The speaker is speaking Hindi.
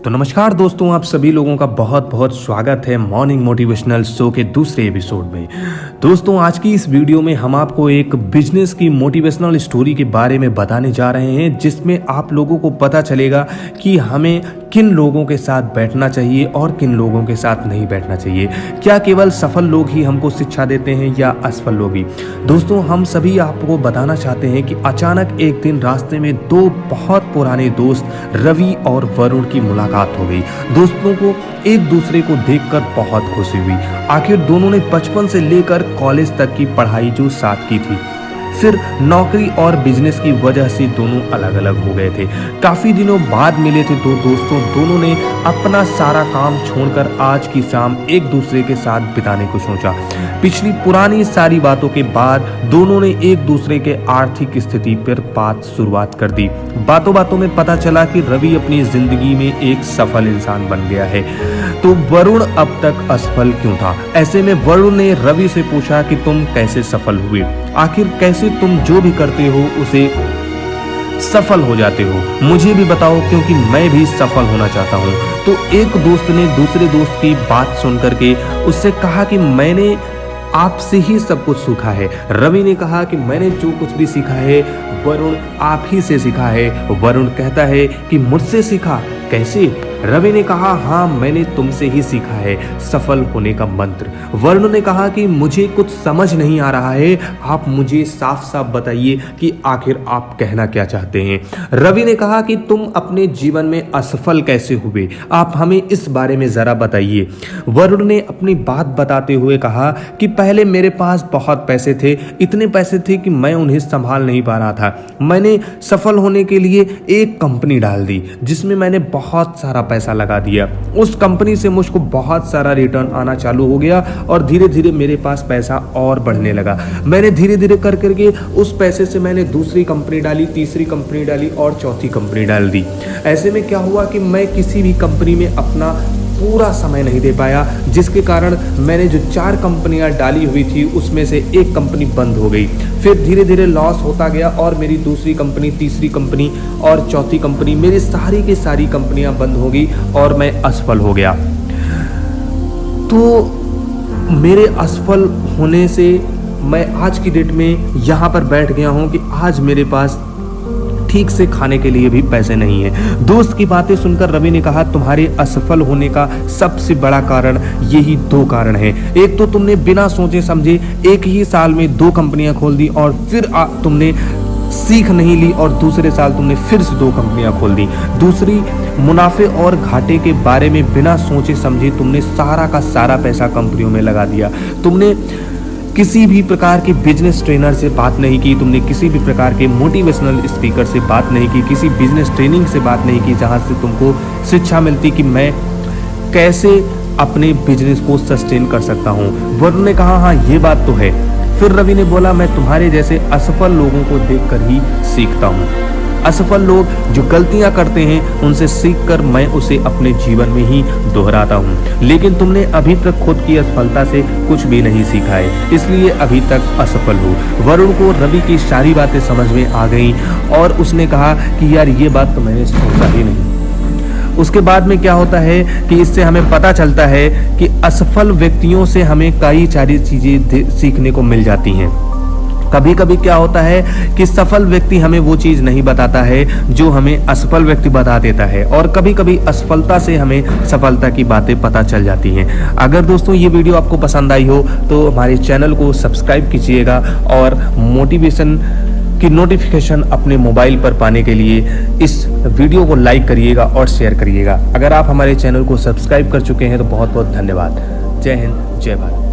तो नमस्कार दोस्तों, आप सभी लोगों का बहुत बहुत स्वागत है मॉर्निंग मोटिवेशनल शो के दूसरे एपिसोड में। दोस्तों, आज की इस वीडियो में हम आपको एक बिजनेस की मोटिवेशनल स्टोरी के बारे में बताने जा रहे हैं, जिसमें आप लोगों को पता चलेगा कि हमें किन लोगों के साथ बैठना चाहिए और किन लोगों के साथ नहीं बैठना चाहिए। क्या केवल सफल लोग ही हमको शिक्षा देते हैं या असफल लोग ही? दोस्तों, हम सभी आपको बताना चाहते हैं कि अचानक एक दिन रास्ते में दो बहुत पुराने दोस्त रवि और वरुण की मुलाकात हो गई। दोस्तों को एक दूसरे को देखकर बहुत खुशी हुई। आखिर दोनों ने बचपन से लेकर कॉलेज तक की पढ़ाई जो साथ की थी, फिर नौकरी और बिजनेस की वजह से दोनों अलग अलग हो गए थे। काफी दिनों बाद मिले थे दो दोस्तों। दोनों ने अपना सारा काम छोड़कर आज की शाम एक दूसरे के साथ बिताने को सोचा। पिछली पुरानी सारी बातों के बाद दोनों ने एक दूसरे के आर्थिक स्थिति पर बात शुरुआत कर दी। बातों बातों में पता चला कि रवि अपनी जिंदगी में एक सफल इंसान बन गया है, तो वरुण अब तक असफल क्यों था? ऐसे में वरुण ने रवि से पूछा कि तुम कैसे सफल हुए? आखिर कैसे तुम जो भी करते हो उसे सफल हो जाते हो? मुझे भी बताओ, क्योंकि मैं भी सफल होना चाहता हूँ। तो एक दोस्त ने दूसरे दोस्त की बात सुन करके उससे कहा कि मैंने आपसे ही सब कुछ सीखा है। रवि ने कहा कि मैंने जो कुछ भी सीखा है वरुण आप ही से सीखा है। वरुण कहता है कि मुझसे सीखा? कैसे? रवि ने कहा, हाँ, मैंने तुमसे ही सीखा है सफल होने का मंत्र। वरुण ने कहा कि मुझे कुछ समझ नहीं आ रहा है, आप मुझे साफ साफ बताइए कि आखिर आप कहना क्या चाहते हैं। रवि ने कहा कि तुम अपने जीवन में असफल कैसे हुए, आप हमें इस बारे में जरा बताइए। वरुण ने अपनी बात बताते हुए कहा कि पहले मेरे पास बहुत पैसे थे, इतने पैसे थे कि मैं उन्हें संभाल नहीं पा रहा था। मैंने सफल होने के लिए एक कंपनी डाल दी, जिसमें मैंने बहुत सारा पैसा लगा दिया। उस कंपनी से मुझको बहुत सारा रिटर्न आना चालू हो गया और धीरे धीरे मेरे पास पैसा और बढ़ने लगा। मैंने धीरे धीरे कर करके उस पैसे से मैंने दूसरी कंपनी डाली, तीसरी कंपनी डाली और चौथी कंपनी डाल दी। ऐसे में क्या हुआ कि मैं किसी भी कंपनी में अपना पूरा समय नहीं दे पाया, जिसके कारण मैंने जो 4 कंपनियां डाली हुई थी उसमें से एक कंपनी बंद हो गई। फिर धीरे धीरे लॉस होता गया और मेरी दूसरी कंपनी, तीसरी कंपनी और चौथी कंपनी, मेरी सारी की सारी कंपनियां बंद हो गई और मैं असफल हो गया। तो मेरे असफल होने से मैं आज की डेट में यहाँ पर बैठ गया हूँ कि आज मेरे पास ठीक से खाने के लिए भी पैसे नहीं है। दोस्त की बातें सुनकर रवि ने कहा, तुम्हारे असफल होने का सबसे बड़ा कारण यही 2 कारण है। एक तो तुमने बिना सोचे समझे एक ही साल में 2 कंपनियां खोल दी और फिर तुमने सीख नहीं ली और दूसरे साल तुमने फिर से 2 कंपनियां खोल दी। दूसरी, मुनाफे और घाटे के बारे में बिना सोचे समझे तुमने सारा का सारा पैसा कंपनियों में लगा दिया। तुमने किसी भी प्रकार के बिजनेस ट्रेनर से बात नहीं की, तुमने किसी भी प्रकार के मोटिवेशनल स्पीकर से बात नहीं की, किसी बिजनेस ट्रेनिंग से बात नहीं की जहां से तुमको शिक्षा मिलती कि मैं कैसे अपने बिजनेस को सस्टेन कर सकता हूं। वरुण ने कहा, हाँ, ये बात तो है। फिर रवि ने बोला, मैं तुम्हारे जैसे असफल लोगों को देखकर ही सीखता हूँ। असफल लोग जो गलतियां करते हैं उनसे सीखकर मैं उसे अपने जीवन में ही दोहराता हूं। लेकिन तुमने अभी तक खुद की असफलता से कुछ भी नहीं सीखा है, इसलिए अभी तक असफल हो। वरुण को रवि की सारी बातें समझ में आ गईं और उसने कहा कि यार, ये बात तो मैंने सोचा ही नहीं। उसके बाद में क्या होता है कि इससे हमें पता चलता है कि असफल व्यक्तियों से हमें कई सारी चीजें सीखने को मिल जाती हैं। कभी कभी क्या होता है कि सफल व्यक्ति हमें वो चीज नहीं बताता है जो हमें असफल व्यक्ति बता देता है, और कभी कभी असफलता से हमें सफलता की बातें पता चल जाती हैं। अगर दोस्तों ये वीडियो आपको पसंद आई हो तो हमारे चैनल को सब्सक्राइब कीजिएगा और मोटिवेशन की नोटिफिकेशन अपने मोबाइल पर पाने के लिए इस वीडियो को लाइक करिएगा और शेयर करिएगा। अगर आप हमारे चैनल को सब्सक्राइब कर चुके हैं तो बहुत बहुत धन्यवाद। जय हिंद, जय भारत।